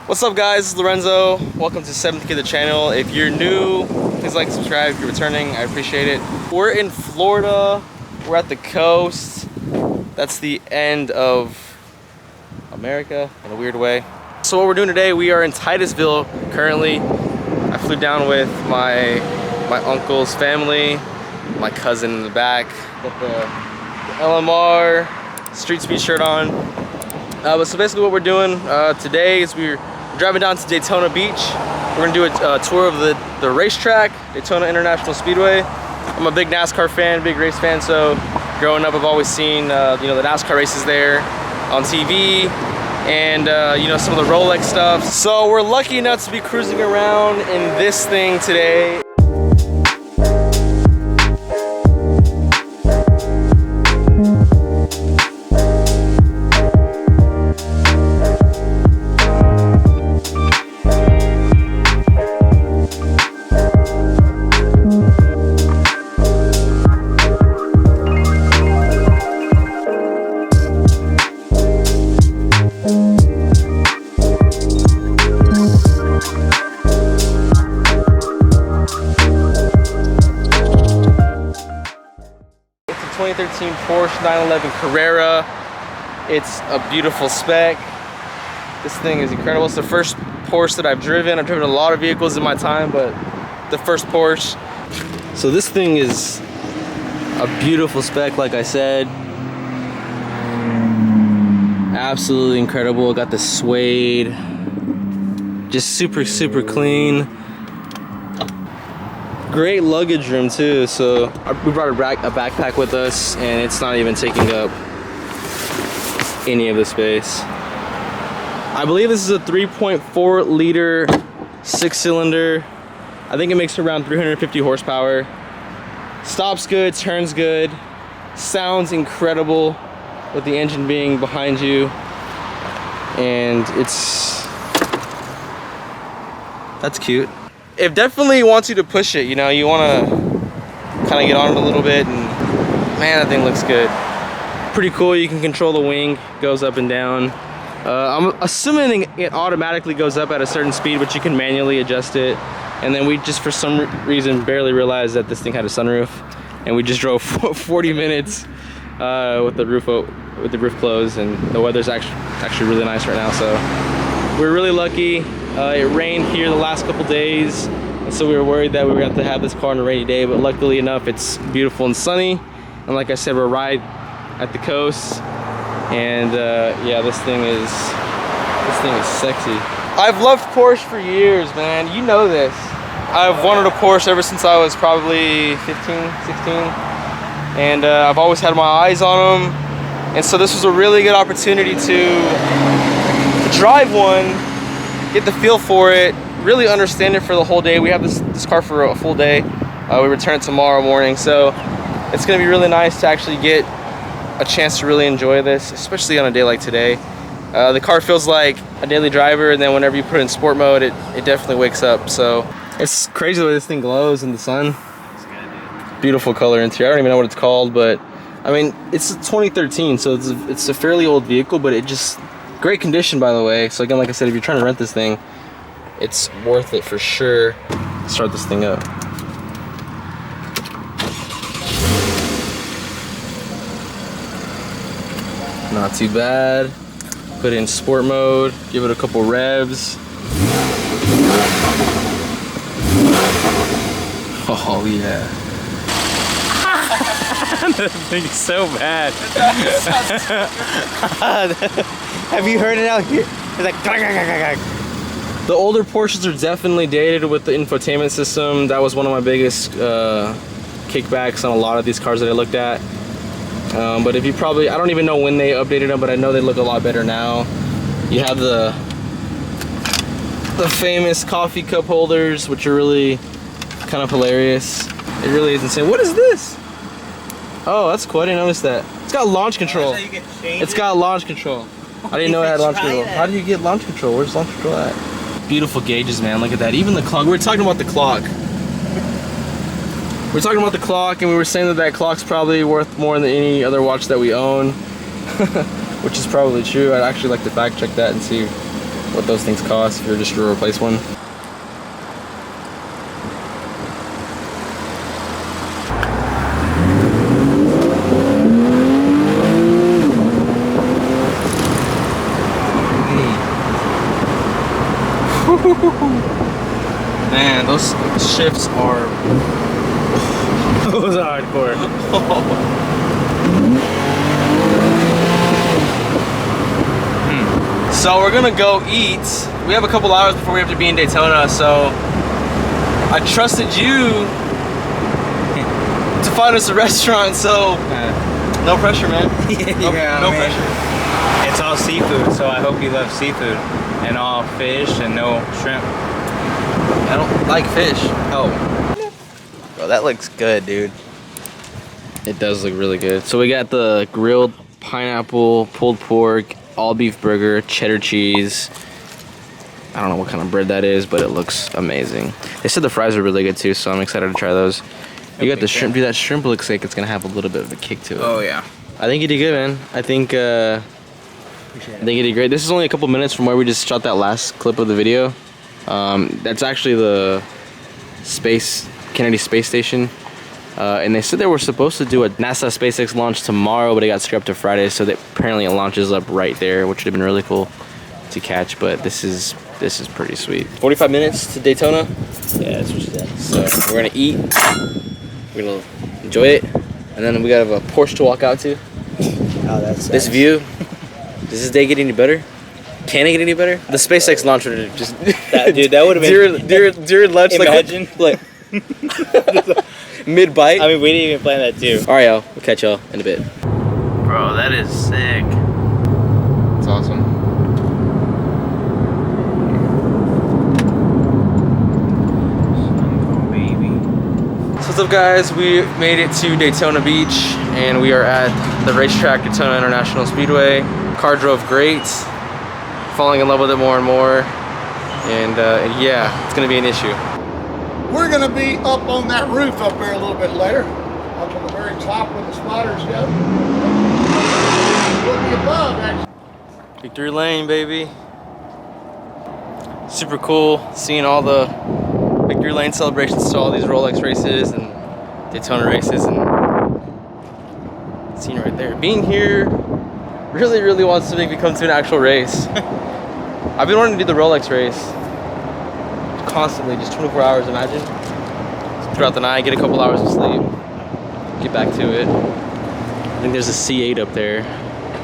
What's up guys, this is Lorenzo. Welcome to 7th Kid the channel. If you're new, please like and subscribe. If you're returning, I appreciate it. We're in Florida. We're at the coast. That's the end of America in a weird way. So what we're doing today, we are in Titusville currently. I flew down with my uncle's family, my cousin in the back. Got the LMR Street Speed shirt on. So basically what we're doing today is we're driving down to Daytona Beach. We're gonna do a tour of the racetrack, Daytona International Speedway. I'm a big NASCAR fan, big race fan, so growing up I've always seen the NASCAR races there on TV and some of the Rolex stuff. So we're lucky enough to be cruising around in this thing today. It's a 2013 Porsche 911 Carrera. It's a beautiful spec. This thing is incredible. It's the first Porsche that I've driven. I've driven a lot of vehicles in my time, but the first Porsche. So this thing is a beautiful spec, like I said. Absolutely incredible. Got the suede. Just super, super clean. Great luggage room too. So we brought a backpack with us and it's not even taking up any of the space. I believe this is a 3.4 liter 6-cylinder. I think it makes around 350 horsepower. Stops good, turns good, sounds incredible with the engine being behind you. And that's cute. It definitely wants you to push it, you want to kind of get on it a little bit, and man, that thing looks good. Pretty cool. You can control the wing, goes up and down. I'm assuming it automatically goes up at a certain speed, but you can manually adjust it. And then we just for some reason barely realized that this thing had a sunroof, and we just drove 40 minutes with the roof closed, and the weather's actually really nice right now, so we're really lucky. It rained here the last couple days, and so we were worried that we were going to have this car on a rainy day, but luckily enough it's beautiful and sunny. And like I said, we're right at the coast, and yeah, this thing is sexy. I've loved Porsche for years, man. You know this. I've wanted a Porsche ever since I was probably 15, 16, and I've always had my eyes on them. And so this was a really good opportunity to drive one, get the feel for it, really understand it for the whole day. We have this car for a full day. We return tomorrow morning, so it's gonna be really nice to actually get a chance to really enjoy this, especially on a day like today. The car feels like a daily driver, and then whenever you put it in sport mode, it definitely wakes up. So it's crazy the way this thing glows in the sun. Beautiful color interior. I don't even know what it's called, but I mean, it's a 2013, so it's a fairly old vehicle, but it just great condition, by the way. So again, like I said, if you're trying to rent this thing, it's worth it for sure. Start this thing up. Not too bad. Put it in sport mode, give it a couple revs. Oh yeah. That thing is so bad. Have you heard it out here? It's like the older Porsches are definitely dated with the infotainment system. That was one of my biggest kickbacks on a lot of these cars that I looked at. But if you I don't even know when they updated them, but I know they look a lot better now. You have the famous coffee cup holders, which are really kind of hilarious. It really is insane. What is this? Oh, that's cool. I didn't notice that. It's got launch control. It's got launch control. I didn't know it had launch control. How do you get launch control? Where's launch control at? Beautiful gauges, man. Look at that. Even the clock. We were talking about the clock. We were talking about the clock, and we were saying that clock's probably worth more than any other watch that we own. Which is probably true. I'd actually like to fact check that and see what those things cost if you're just to replace one. Man, those shifts are... Those are hardcore. So we're gonna go eat. We have a couple hours before we have to be in Daytona, so I trusted you to find us a restaurant, so no pressure, man. No pressure. It's all seafood, so I hope you love seafood. And all fish and no shrimp. I don't like fish. Oh. Bro, that looks good, dude. It does look really good. So we got the grilled pineapple, pulled pork, all beef burger, cheddar cheese. I don't know what kind of bread that is, but it looks amazing. They said the fries are really good too, so I'm excited to try those. You got the shrimp. Dude, that shrimp looks like it's gonna have a little bit of a kick to it. Oh yeah. I think you did good, man. I think you did great. This is only a couple minutes from where we just shot that last clip of the video. That's actually the Kennedy Space Station. And they said they were supposed to do a NASA SpaceX launch tomorrow, but it got scrapped to Friday, so that apparently it launches up right there, which would have been really cool to catch. But this is pretty sweet. 45 minutes to Daytona. Yeah, that's what she said. So we're gonna eat. We're gonna enjoy it, and then we got a Porsche to walk out to. Oh, that's This view. Does this day get any better? Can it get any better? The SpaceX launch would have just... dude, that would have been... during lunch, imagine. like mid-bite. I mean, we didn't even plan that too. Alright, y'all. We'll catch y'all in a bit. Bro, that is sick. It's awesome. Oh, baby. So what's up, guys? We made it to Daytona Beach, and we are at the racetrack, Daytona International Speedway. Car drove great. Falling in love with it more and more. And yeah, it's gonna be an issue. We're going to be up on that roof up there a little bit later, up on the very top where the spotters go. We'll be above, actually. Victory Lane, baby. Super cool seeing all the Victory Lane celebrations to all these Rolex races and Daytona races, and seeing right there. Being here really wants to make me come to an actual race. I've been wanting to do the Rolex race constantly, just 24 hours, imagine. Throughout the night, get a couple hours of sleep, get back to it. I think there's a C8 up there.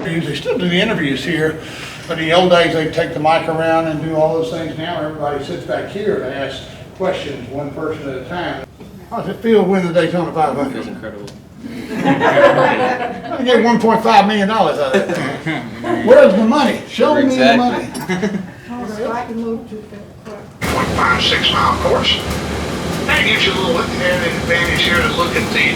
They still do the interviews here, but in the old days they'd take the mic around and do all those things. Now everybody sits back here and asks questions, one person at a time. How does it feel to win the Daytona 500? It's incredible. I get $1.5 million out of it. Where's the money? Show me the money. 1.56 mile course. That gives you a little added advantage here to look at the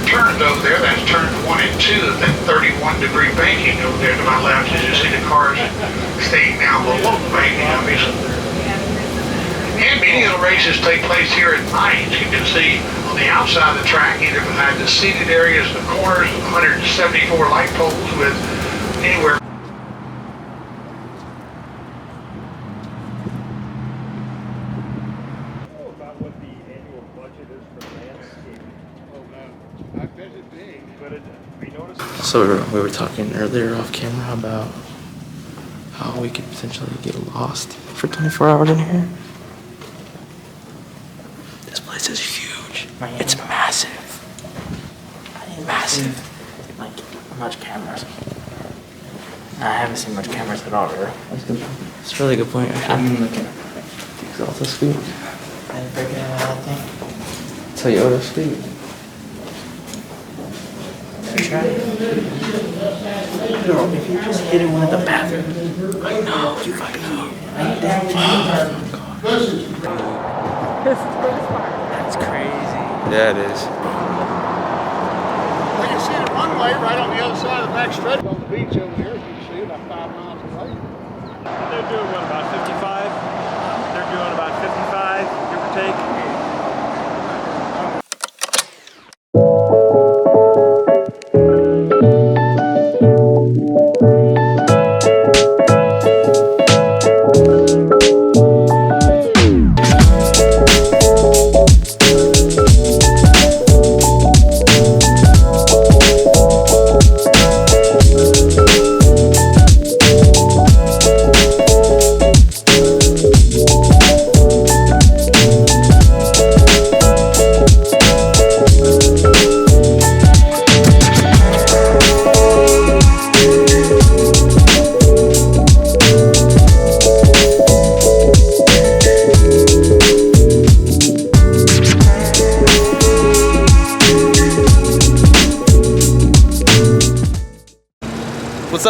turns over there. That's turns 1 and 2 of that 31-degree banking over there to my left. As you see the cars staying down below the banking, obviously. And many of the races take place here at night. You can see on the outside of the track, either behind the seated areas, the corners, 174 light poles with anywhere. So we were talking earlier off camera about how we could potentially get lost for 24 hours in here. This place is huge. It's massive. Massive. Like, much cameras. I haven't seen much cameras at all, really. That's a really good point. I'm looking. Exalta Suite. I didn't break it out of that thing. Toyota Suite. Try it. Girl, if you just hit it one at the bathroom. I know, you fucking know. Right down to That's crazy. Yeah, it is. Well, you see the runway right on the other side of the back stretch on the beach over here. You can see about 5 miles away. They're doing what, about 55? They're doing about 55, give or take.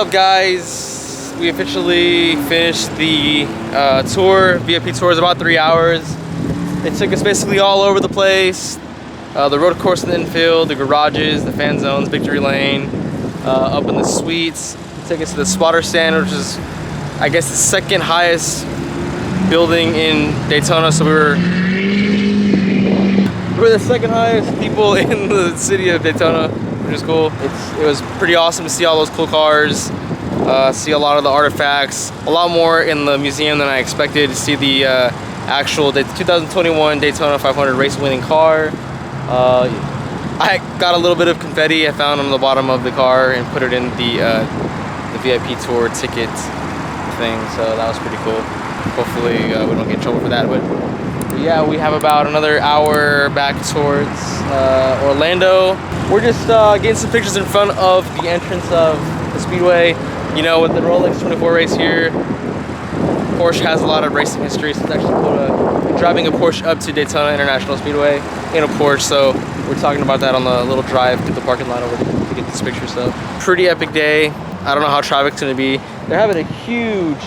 up, guys? We officially finished the tour. VIP tour is about 3 hours. It took us basically all over the place. The road course in the infield, the garages, the fan zones, victory lane, up in the suites. It took us to the spotter stand, which is, I guess, the second highest building in Daytona. So we're the second highest people in the city of Daytona, which is cool. It was pretty awesome to see all those cool cars, see a lot of the artifacts, a lot more in the museum than I expected. To see the actual 2021 Daytona 500 race winning car. I got a little bit of confetti I found on the bottom of the car and put it in the VIP tour ticket thing, so that was pretty cool. Hopefully we don't get in trouble for that, but yeah, we have about another hour back towards Orlando. We're just getting some pictures in front of the entrance of the Speedway. You know, with the Rolex 24 race here, Porsche has a lot of racing history, so it's actually cool to be driving a Porsche up to Daytona International Speedway in a Porsche. So we're talking about that on the little drive to the parking lot over to get this picture. So pretty epic day. I don't know how traffic's gonna be. They're having a huge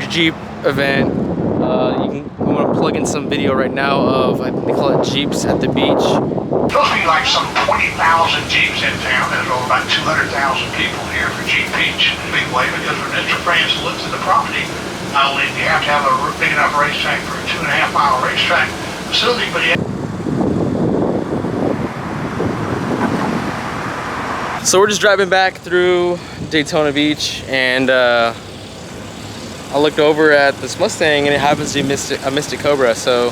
Jeep event. I'm gonna plug in some video right now of, I think they call it Jeeps at the beach. Supposed to be like some 20,000 Jeeps in town. There's over about 200,000 people here for Jeep Beach. Big way, because when Mr. France looks at the property, not only do you have to have a big enough racetrack for a 2.5 mile racetrack facility, but you So we're just driving back through Daytona Beach, and I looked over at this Mustang and it happens to be a Mystic Cobra, so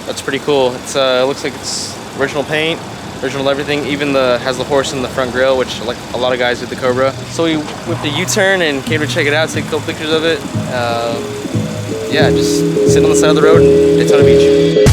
that's pretty cool. It's it looks like it's original paint, original everything, even has the horse in the front grille, which like a lot of guys did the Cobra. So we whipped a U-turn and came to check it out, take a couple pictures of it. Yeah, just sitting on the side of the road in Daytona Beach.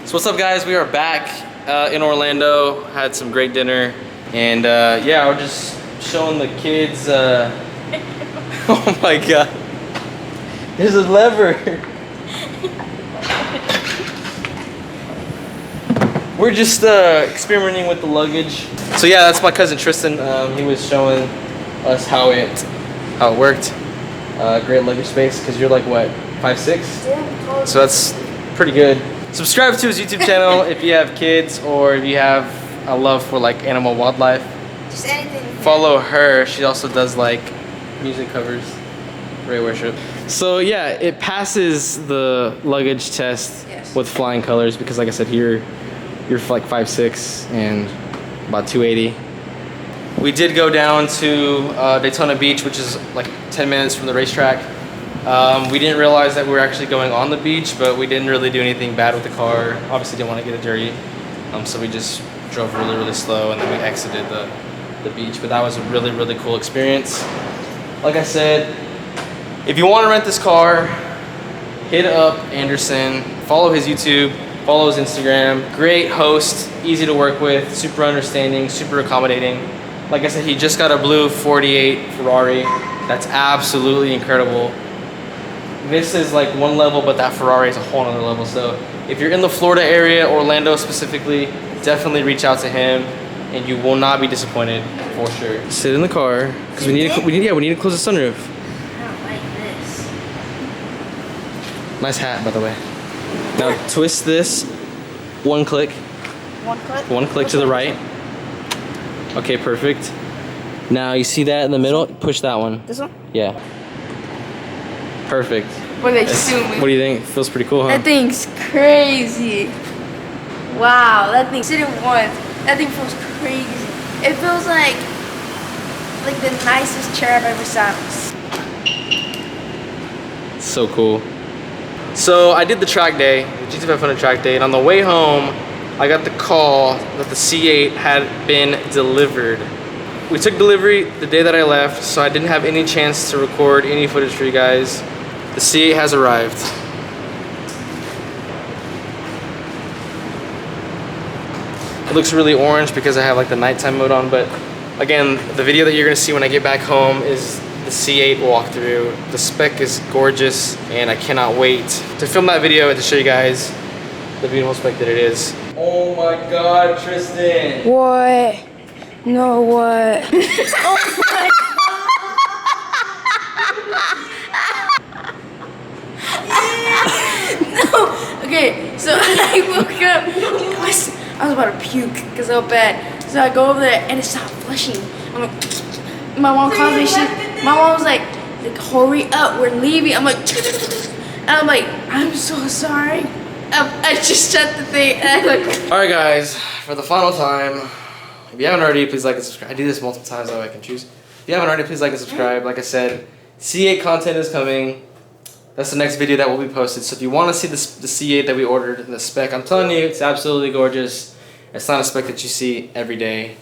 So what's up, guys? We are back in Orlando. Had some great dinner, and yeah, we're just showing the kids. Oh my god, there's a lever. We're just experimenting with the luggage. So yeah, that's my cousin Tristan. He was showing us how it worked. Great luggage space, because you're like what, 5'6"? Yeah. So that's pretty good. Subscribe to his YouTube channel if you have kids or if you have a love for like animal wildlife. Just anything. Follow her. She also does like music covers. Great worship. So yeah, it passes the luggage test with flying colors, because like I said, you're like 5'6" and about 280. We did go down to Daytona Beach, which is like 10 minutes from the racetrack. We didn't realize that we were actually going on the beach, but we didn't really do anything bad with the car. Obviously didn't want to get it dirty. So we just drove really slow, and then we exited the beach. But that was a really cool experience. Like I said, if you want to rent this car, hit up Anderson, follow his YouTube, follow his Instagram. Great host, easy to work with, super understanding, super accommodating. Like I said, he just got a blue 48 Ferrari. That's absolutely incredible. This is like one level, but that Ferrari is a whole other level. So if you're in the Florida area, Orlando specifically, definitely reach out to him, and you will not be disappointed for sure. Sit in the car, because we need to close the sunroof. I don't like this. Nice hat, by the way. Now twist this, one click. One click? One click to the right. Okay, perfect. Now you see that in the middle? Push that one. This one? Yeah. Perfect. What are they zooming? What do you think? Feels pretty cool, huh? That thing's crazy. Wow, that thing sitting once. That thing feels crazy. It feels like like the nicest chair I've ever sat on. So cool. So I did the track day, the GT500 track day, and on the way home, I got the call that the C8 had been delivered. We took delivery the day that I left, so I didn't have any chance to record any footage for you guys. The C8 has arrived. It looks really orange because I have like the nighttime mode on, but again, the video that you're gonna see when I get back home is the C8 walkthrough. The spec is gorgeous, and I cannot wait to film that video and to show you guys the beautiful spec that it is. Oh my God, Tristan! What? No, what? No. Okay, so I woke up. I was about to puke because I was bad. So I go over there and it stopped flushing. I'm like, my mom calls me. My mom was like, hurry up, we're leaving. I'm like, and I'm like, I'm so sorry. I just shut the thing and I'm like. All right, guys, for the final time, if you haven't already, please like and subscribe. I do this multiple times, that way I can choose. If you haven't already, please like and subscribe. Like I said, C8 content is coming. That's the next video that will be posted. So if you want to see the C8 that we ordered, the spec, I'm telling you, it's absolutely gorgeous. It's not a spec that you see every day.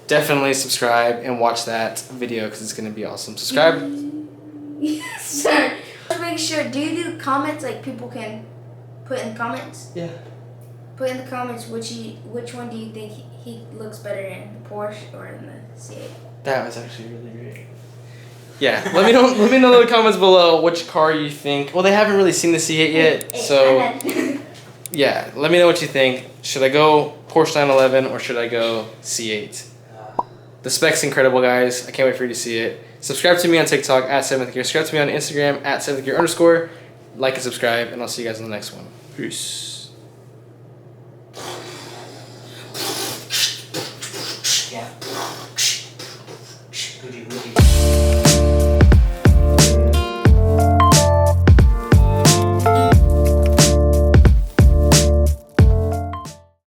Definitely subscribe and watch that video because it's going to be awesome. Subscribe. Yes, sir. Make sure, do you do comments like people can put in comments? Yeah. Put in the comments which one do you think he looks better in, the Porsche or in the C8? That was actually really great. Yeah, let me know in the comments below which car you think. Well, they haven't really seen the C8 yet, so yeah, let me know what you think. Should I go Porsche 911 or should I go C8? The spec's incredible, guys. I can't wait for you to see it. Subscribe to me on TikTok at 7th Gear. Subscribe to me on Instagram at 7th Gear _. Like and subscribe, and I'll see you guys in the next one. Peace. Yeah. Goody, goody.